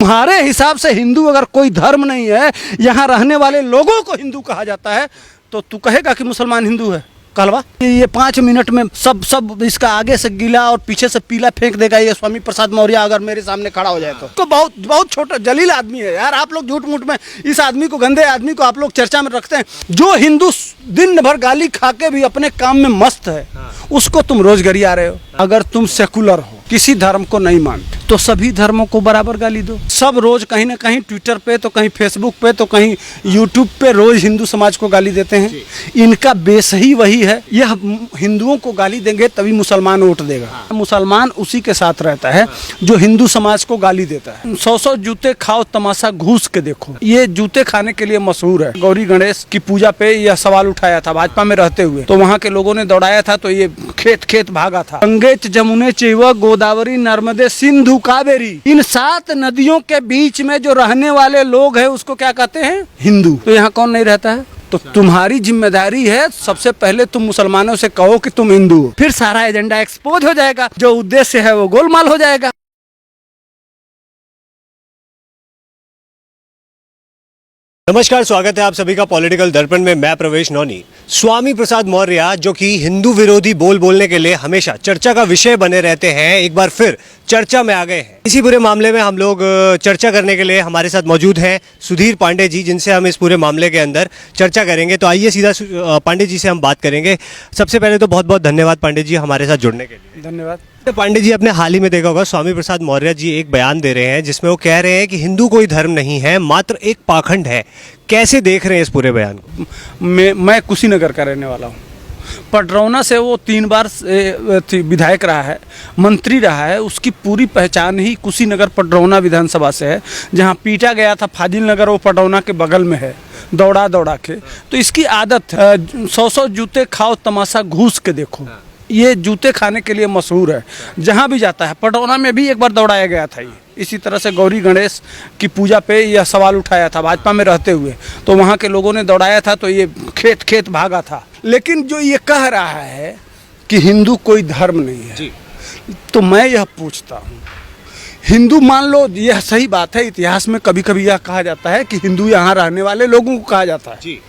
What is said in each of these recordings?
तुम्हारे हिसाब से हिंदू अगर कोई धर्म नहीं है, यहाँ रहने वाले लोगों को हिंदू कहा जाता है, तो तू कहेगा कि मुसलमान हिंदू है? कहलवा ये 5 मिनट में सब इसका आगे से गीला और पीछे से पीला फेंक देगा ये स्वामी प्रसाद मौर्य अगर मेरे सामने खड़ा हो जाए तो बहुत छोटा जलील आदमी है यार। आप लोग झूठ मूठ में इस आदमी को, गंदे आदमी को आप लोग चर्चा में रखते हैं। जो हिंदू दिन भर गाली खा के भी अपने काम में मस्त है, उसको तुम रोज गरिया रहे हो। अगर तुम सेकुलर हो, किसी धर्म को नहीं मानते, तो सभी धर्मों को बराबर गाली दो। सब रोज कहीं ना कहीं ट्विटर पे, तो कहीं फेसबुक पे, तो कहीं यूट्यूब पे रोज हिंदू समाज को गाली देते हैं। इनका बेस ही वही है, यह हिंदुओं को गाली देंगे तभी मुसलमान वोट देगा। मुसलमान उसी के साथ रहता है जो हिंदू समाज को गाली देता है। 100 जूते खाओ, तमाशा घूस के देखो, ये जूते खाने के लिए मशहूर है। गौरी गणेश की पूजा पे यह सवाल उठाया था भाजपा में रहते हुए, तो वहाँ के लोगों ने दौड़ाया था, तो ये खेत खेत भागा था। गंगे जमुने चैव गोदावरी नर्मदे सिंधु कावेरी, इन 7 नदियों के बीच में जो रहने वाले लोग हैं उसको क्या कहते हैं? हिंदू। तो यहाँ कौन नहीं रहता है? तो तुम्हारी जिम्मेदारी है सबसे पहले तुम मुसलमानों से कहो कि तुम हिंदू हो, फिर सारा एजेंडा एक्सपोज हो जाएगा, जो उद्देश्य है वो गोलमाल हो जाएगा। नमस्कार, स्वागत है आप सभी का पॉलिटिकल दर्पण में। मैं प्रवेश नौनी। स्वामी प्रसाद मौर्य जो कि हिंदू विरोधी बोलने के लिए हमेशा चर्चा का विषय बने रहते हैं, एक बार फिर चर्चा में आ गए हैं। इसी पूरे मामले में हम लोग चर्चा करने के लिए हमारे साथ मौजूद हैं सुधीर पांडे जी, जिनसे हम इस पूरे मामले के अंदर चर्चा करेंगे। तो आइए सीधा पांडे जी से हम बात करेंगे। सबसे पहले तो बहुत बहुत धन्यवाद पांडे जी हमारे साथ जुड़ने के लिए। धन्यवाद। तो पांडे जी, आपने हाल ही में देखा होगा स्वामी प्रसाद मौर्य जी एक बयान दे रहे हैं जिसमें वो कह रहे हैं कि हिंदू कोई धर्म नहीं है, मात्र एक पाखंड है। कैसे देख रहे हैं इस पूरे बयान को? मैं कुशीनगर का रहने वाला हूँ। पडरौना से वो 3 बार विधायक रहा है, मंत्री रहा है। उसकी पूरी पहचान ही कुशीनगर पडरौना विधानसभा से है। जहाँ पीटा गया था फाजिल नगर, वो पडरौना के बगल में है, दौड़ा दौड़ा के। तो इसकी आदत है 100 जूते खाओ, तमाशा घूस के देखो, ये जूते खाने के लिए मशहूर है। जहाँ भी जाता है, पडरौना में भी एक बार दौड़ाया गया था ये। इसी तरह से गौरी गणेश की पूजा पे यह सवाल उठाया था भाजपा में रहते हुए, तो वहाँ के लोगों ने दौड़ाया था, तो ये खेत खेत भागा था। लेकिन जो ये कह रहा है कि हिंदू कोई धर्म नहीं है जी, तो मैं यह पूछता हूँ, हिंदू मान लो, यह सही बात है। इतिहास में कभी कभी यह कहा जाता है कि हिंदू यहाँ रहने वाले लोगों को कहा जाता है जी।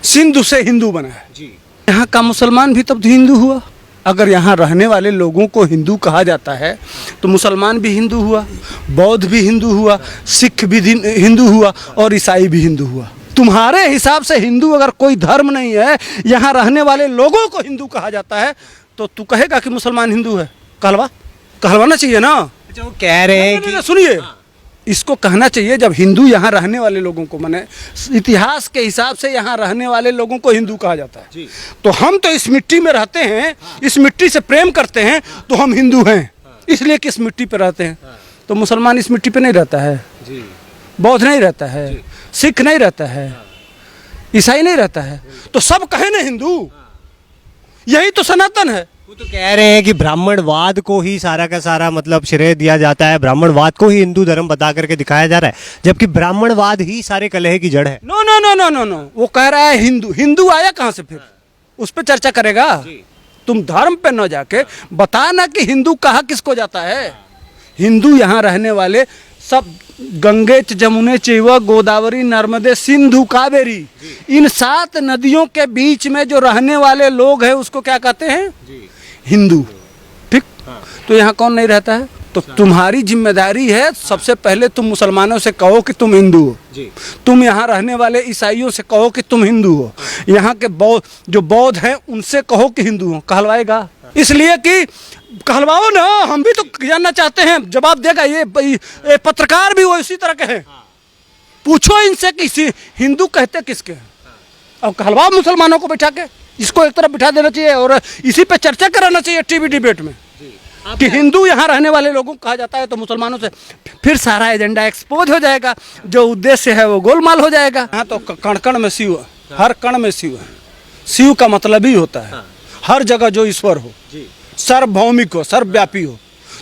सिंधु से हिंदू बना है जी। यहाँ का मुसलमान भी तब हिंदू हुआ। अगर यहाँ रहने वाले लोगों को हिंदू कहा जाता है तो मुसलमान भी हिंदू हुआ, बौद्ध भी हिंदू हुआ, सिख भी हिंदू हुआ, और ईसाई भी हिंदू हुआ। तुम्हारे हिसाब से हिंदू अगर कोई धर्म नहीं है, यहाँ रहने वाले लोगों को हिंदू कहा जाता है, तो तू कहेगा कि मुसलमान हिंदू है? कहलवाना चाहिए ना। जो कह रहे हैं कि सुनिए, इसको कहना चाहिए जब हिंदू यहाँ रहने वाले लोगों को, माने इतिहास के हिसाब से यहाँ रहने वाले लोगों को हिंदू कहा जाता है। तो हम तो इस मिट्टी में रहते हैं, इस मिट्टी से प्रेम करते हैं, तो हम हिंदू हैं, इसलिए कि इस मिट्टी पे रहते हैं। तो मुसलमान इस मिट्टी पे नहीं रहता है, बौद्ध नहीं रहता है, सिख नहीं रहता है, ईसाई नहीं रहता है, तो सब कहे ना हिंदू, यही तो सनातन है। वो तो कह रहे हैं कि ब्राह्मणवाद को ही सारा का सारा मतलब श्रेय दिया जाता है, ब्राह्मणवाद को ही हिंदू धर्म बता करके दिखाया जा रहा है, जबकि ब्राह्मणवाद ही सारे कलह की जड़ है। No no no no no no, वो कह रहा है हिंदू। हिंदू आया कहाँ से? फिर उस पर चर्चा करेगा। तुम धर्म पे न जाके बता ना कि हिंदू कहाँ किसको जाता है। हिंदू यहाँ रहने वाले सब गंगे जमुने चैव गोदावरी नर्मदे सिंधु कावेरी, इन 7 नदियों के बीच में जो रहने वाले लोग हैं उसको क्या कहते हैं? हिंदू। ठीक। तो यहाँ कौन नहीं रहता है? तो तुम्हारी जिम्मेदारी है सबसे पहले तुम मुसलमानों से कहो कि तुम हिंदू हो जी। तुम यहाँ रहने वाले ईसाइयों से कहो कि तुम हिंदू हो। यहाँ के जो बौद्ध हैं उनसे कहो कि हिंदू हो। कहलवाएगा? इसलिए कि कहलवाओ ना, हम भी तो जानना चाहते हैं, जवाब देगा। ये पत्रकार भी वो इसी तरह के हैं। पूछो इनसे कि हिंदू कहते किसके हैं, अब कहलवाओ मुसलमानों को बैठा के। इसको एक तरफ बिठा देना चाहिए और इसी पे चर्चा कराना चाहिए टीवी डिबेट में कि हिंदू यहाँ रहने वाले लोगों को कहा जाता है, तो मुसलमानों से, फिर सारा एजेंडा एक्सपोज हो जाएगा, जो उद्देश्य है वो गोलमाल हो जाएगा। यहाँ तो कण कण में शिव, हर कण में शिव है। शिव का मतलब ही होता है हर जगह जो ईश्वर हो, सर्वभौमिक हो, सर्वव्यापी हो।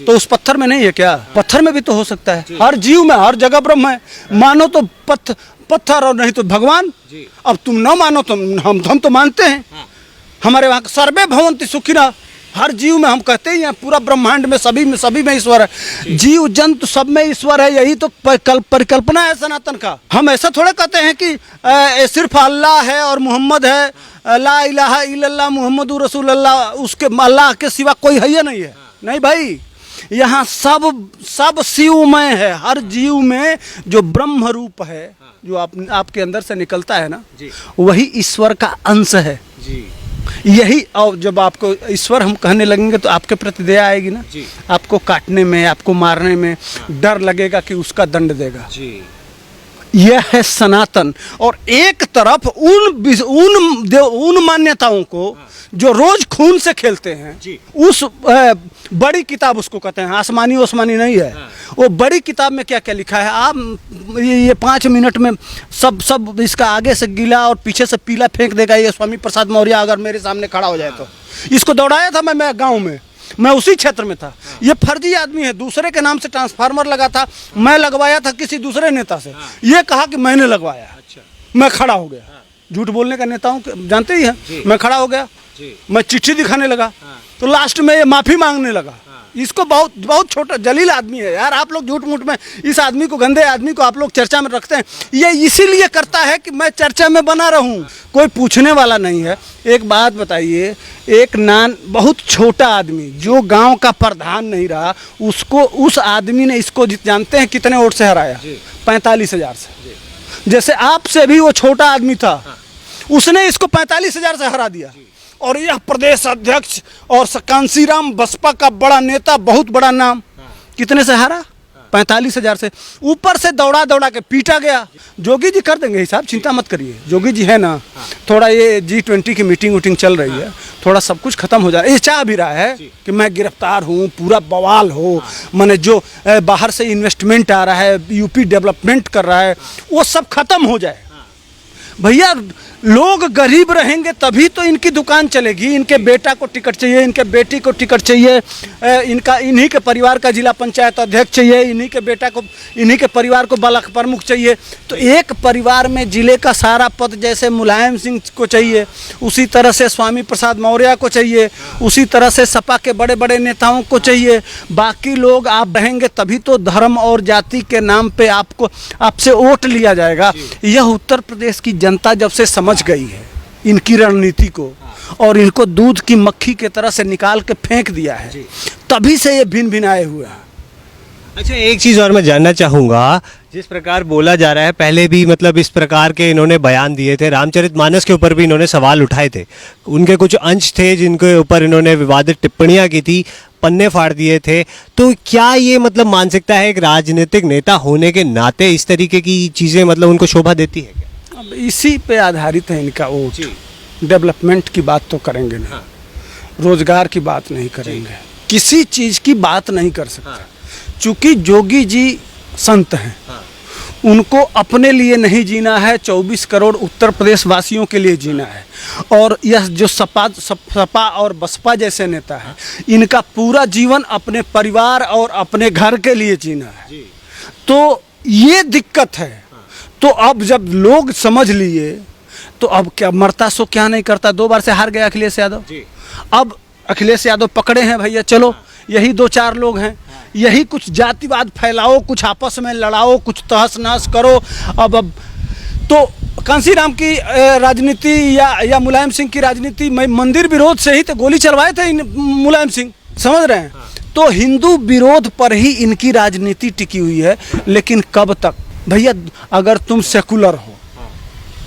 तो उस पत्थर में नहीं है क्या? पत्थर में भी तो हो सकता है। हर जीव में, हर जगह ब्रह्म है। मानो तो पत्थर और नहीं तो भगवान। अब तुम न मानो तो हम तो मानते हैं। हमारे वहाँ सर्वे भवंति सुखिना, हर जीव में, हम कहते ही हैं पूरा ब्रह्मांड में सभी में ईश्वर है, जीव जंतु सब में ईश्वर है। यही तो परिकल्पना है सनातन का। हम ऐसा थोड़े कहते हैं कि सिर्फ अल्लाह है और मोहम्मद है, ला इलाहा इल्लल्लाह मुहम्मदुर रसूलुल्लाह, उसके अल्लाह के सिवा कोई है या नहीं है। नहीं भाई, यहाँ सब शिवमय है। हर जीव में जो ब्रह्म रूप है, जो आपके अंदर से निकलता है ना, वही ईश्वर का अंश है जी। यही, और जब आपको ईश्वर हम कहने लगेंगे तो आपके प्रति दया आएगी ना जी। आपको काटने में, आपको मारने में डर लगेगा कि उसका दंड देगा जी। यह है सनातन। और एक तरफ उन मान्यताओं को जो रोज खून से खेलते हैं जी। उस बड़ी किताब उसको कहते हैं, आसमानी ओसमानी नहीं है। वो बड़ी किताब में क्या क्या लिखा है, आप ये 5 मिनट में सब इसका आगे से गीला और पीछे से पीला फेंक देगा ये स्वामी प्रसाद मौर्य अगर मेरे सामने खड़ा हो जाए तो। इसको दौड़ाया था मैं गाँव में, मैं उसी क्षेत्र में था। ये फर्जी आदमी है, दूसरे के नाम से ट्रांसफार्मर लगा था, मैं लगवाया था किसी दूसरे नेता से। ये कहा कि मैंने लगवाया। अच्छा। मैं खड़ा हो गया। झूठ बोलने का नेताओं जानते ही हैं। मैं खड़ा हो गया, मैं चिट्ठी दिखाने लगा, तो लास्ट में ये माफी मांगने लगा। इसको बहुत छोटा जलील आदमी है यार। आप लोग झूठ मूठ में इस आदमी को, गंदे आदमी को आप लोग चर्चा में रखते हैं। ये इसीलिए करता है कि मैं चर्चा में बना रहूं, कोई पूछने वाला नहीं है। एक बात बताइए, एक बहुत छोटा आदमी जो गांव का प्रधान नहीं रहा, उसको, उस आदमी ने इसको जानते हैं कितने वोट से हराया? 45,000 से। जैसे आपसे भी वो छोटा आदमी था, उसने इसको 45,000 से हरा दिया। और यह प्रदेश अध्यक्ष और कांसीराम बसपा का बड़ा नेता, बहुत बड़ा नाम, कितने से हारा? 45,000 से। ऊपर से दौड़ा के पीटा गया। जोगी जी कर देंगे हिसाब, चिंता मत करिए। जोगी जी है ना, थोड़ा ये G20 की मीटिंग चल रही है, थोड़ा सब कुछ खत्म हो जाए। ये चाह भी रहा है कि मैं गिरफ्तार हूँ, पूरा बवाल हो, मैंने जो बाहर से इन्वेस्टमेंट आ रहा है, यूपी डेवलपमेंट कर रहा है, वो सब खत्म हो जाए। भैया लोग गरीब रहेंगे तभी तो इनकी दुकान चलेगी। इनके बेटा को टिकट चाहिए, इनके बेटी को टिकट चाहिए, इन्हीं के परिवार का जिला पंचायत अध्यक्ष चाहिए, इन्हीं के बेटा को, इन्हीं के परिवार को ब्लॉक प्रमुख चाहिए। तो एक परिवार में जिले का सारा पद जैसे मुलायम सिंह को चाहिए, उसी तरह से स्वामी प्रसाद मौर्य को चाहिए, उसी तरह से सपा के बड़े बड़े नेताओं को चाहिए। बाकी लोग आप बहेंगे तभी तो धर्म और जाति के नाम पे आपसे वोट लिया जाएगा। यह उत्तर प्रदेश की जनता जब से समझ गई है इनकी रणनीति को, और इनको दूध की मक्खी के तरह से निकाल के फेंक दिया है, तभी से ये भिन्न आए हुए हैं। अच्छा, एक चीज़ और मैं जानना चाहूँगा, जिस प्रकार बोला जा रहा है, पहले भी मतलब इस प्रकार के इन्होंने बयान दिए थे, रामचरितमानस के ऊपर भी इन्होंने सवाल उठाए थे, उनके कुछ अंश थे जिनके ऊपर इन्होंने विवादित टिप्पणियां की थी, पन्ने फाड़ दिए थे। तो क्या ये मतलब मानसिकता है एक राजनीतिक नेता होने के नाते इस तरीके की चीज़ें मतलब उनको शोभा देती है क्या? अब इसी पे आधारित है इनका वोट। डेवलपमेंट की बात तो करेंगे नहीं, रोजगार की बात नहीं करेंगे, किसी चीज़ की बात नहीं कर सकते। चूँकि जोगी जी संत हैं, उनको अपने लिए नहीं जीना है, 24 करोड़ उत्तर प्रदेश वासियों के लिए जीना है। और यह जो सपा और बसपा जैसे नेता है, इनका पूरा जीवन अपने परिवार और अपने घर के लिए जीना है। तो ये दिक्कत है। तो अब जब लोग समझ लिए तो अब क्या, मरता सो क्या नहीं करता। 2 बार से हार गया अखिलेश यादव। अब अखिलेश यादव पकड़े हैं भैया, चलो यही 2-4 लोग हैं, यही कुछ जातिवाद फैलाओ, कुछ आपस में लड़ाओ, कुछ तहस नहस करो। अब तो कांसीराम की राजनीति या मुलायम सिंह की राजनीति, मैं मंदिर विरोध से ही तो गोली चलवाए थे मुलायम सिंह, समझ रहे हैं। तो हिंदू विरोध पर ही इनकी राजनीति टिकी हुई है। लेकिन कब तक भैया, अगर तुम सेकुलर हो,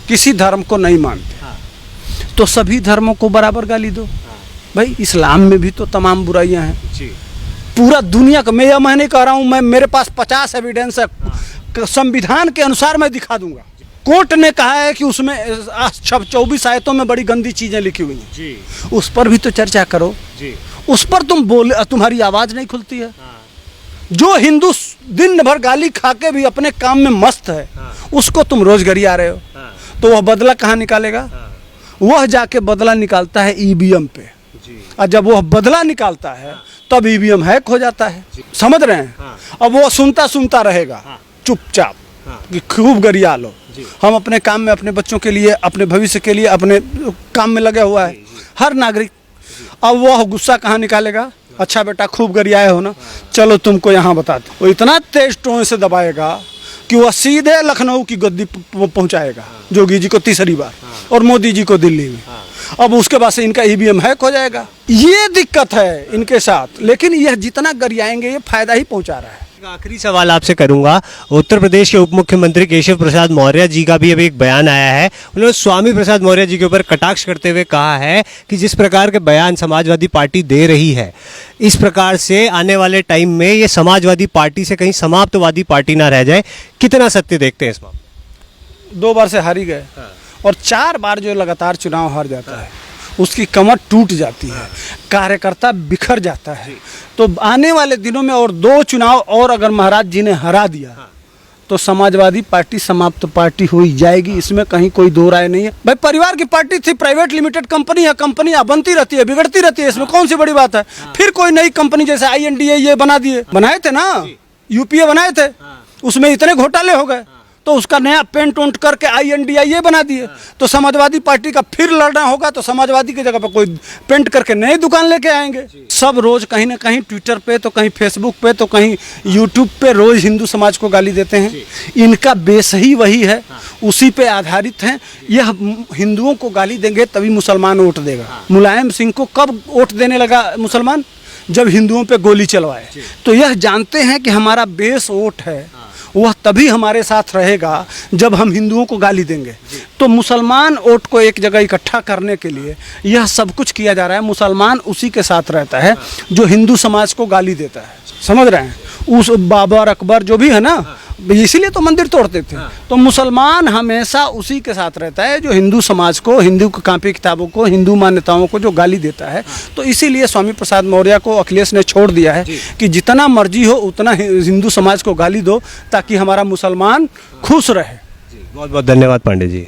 किसी धर्म को नहीं मानते, तो सभी धर्मों को बराबर गाली दो। भाई इस्लाम में भी तो तमाम बुराइयां हैं। पूरा दुनिया का, मैं नहीं कह रहा हूँ, मैं मेरे पास 50 एविडेंस है, संविधान के अनुसार मैं दिखा दूंगा। कोर्ट ने कहा है कि उसमें 24 आयतों में बड़ी गंदी चीजें लिखी हुई हैं, उस पर भी तो चर्चा करो। उस पर तुम बोले, तुम्हारी आवाज नहीं खुलती है। जो हिंदू दिन भर गाली खा के भी अपने काम में मस्त है, उसको तुम रोज गरिया रहे हो, तो वह बदला कहाँ निकालेगा? वह जाके बदला निकालता है ईवीएम पे। और जब वह बदला निकालता है तब ईवीएम हैक हो जाता है, समझ रहे हैं। अब वो सुनता रहेगा चुपचाप कि खूब गरिया लो, हम अपने काम में, अपने बच्चों के लिए, अपने भविष्य के लिए, अपने काम में लगे हुआ है हर नागरिक। अब वह गुस्सा कहाँ निकालेगा? अच्छा बेटा खूब गरियाए हो ना, चलो तुमको यहाँ बताते। वो इतना तेज टोन से दबाएगा कि वह सीधे लखनऊ की गद्दी पहुँचाएगा, जोगी जी को तीसरी बार और मोदी जी को दिल्ली में। अब उसके बाद से इनका ईवीएम हैक हो जाएगा। ये दिक्कत है इनके साथ, लेकिन यह जितना गरियाएंगे ये फायदा ही पहुँचा रहा है। एक आखिरी सवाल आपसे करूंगा। उत्तर प्रदेश के उप मुख्यमंत्री केशव प्रसाद मौर्य जी का भी अभी एक बयान आया है। उन्होंने स्वामी प्रसाद मौर्य जी के ऊपर कटाक्ष करते हुए कहा है कि जिस प्रकार के बयान समाजवादी पार्टी दे रही है, इस प्रकार से आने वाले टाइम में ये समाजवादी पार्टी से कहीं समाप्तवादी पार्टी ना रह जाए। कितना सत्य देखते हैं इस मामले? 2 बार से हार ही गए और 4 बार जो लगातार चुनाव हार जाता है उसकी कमर टूट जाती है, कार्यकर्ता बिखर जाता है। तो आने वाले दिनों में और 2 चुनाव और अगर महाराज जी ने हरा दिया तो समाजवादी पार्टी समाप्त पार्टी हो ही जाएगी, इसमें कहीं कोई दो राय नहीं है। भाई परिवार की पार्टी थी, प्राइवेट लिमिटेड कंपनी है, कंपनियां बनती रहती है, बिगड़ती रहती है, इसमें कौन सी बड़ी बात है। फिर कोई नई कंपनी जैसे INDA ये बनाए थे ना, UPA बनाए थे, उसमें इतने घोटाले हो गए तो उसका नया पेंट उंट करके INDA ये बना दिए। तो समाजवादी पार्टी का फिर लड़ना होगा तो समाजवादी की जगह पर कोई पेंट करके नई दुकान लेके आएंगे। सब रोज कहीं ना कहीं ट्विटर पे तो कहीं फेसबुक पे तो कहीं यूट्यूब पे रोज हिंदू समाज को गाली देते हैं। इनका बेस ही वही है, उसी पे आधारित है। यह हिंदुओं को गाली देंगे तभी मुसलमान वोट देगा। मुलायम सिंह को कब वोट देने लगा मुसलमान? जब हिंदुओं पे गोली चलवाए। तो यह जानते हैं कि हमारा बेस वोट है, वह तभी हमारे साथ रहेगा जब हम हिंदुओं को गाली देंगे। तो मुसलमान वोट को एक जगह इकट्ठा करने के लिए यह सब कुछ किया जा रहा है। मुसलमान उसी के साथ रहता है जो हिंदू समाज को गाली देता है, समझ रहे हैं? उस बाबर अकबर जो भी है ना, इसीलिए तो मंदिर तोड़ते थे। तो मुसलमान हमेशा उसी के साथ रहता है जो हिंदू समाज को, हिंदू कापी किताबों को, हिंदू मान्यताओं को जो गाली देता है। तो इसीलिए स्वामी प्रसाद मौर्य को अखिलेश ने छोड़ दिया है कि जितना मर्जी हो उतना हिंदू समाज को गाली दो ताकि हमारा मुसलमान खुश रहे। बहुत बहुत धन्यवाद पांडे जी।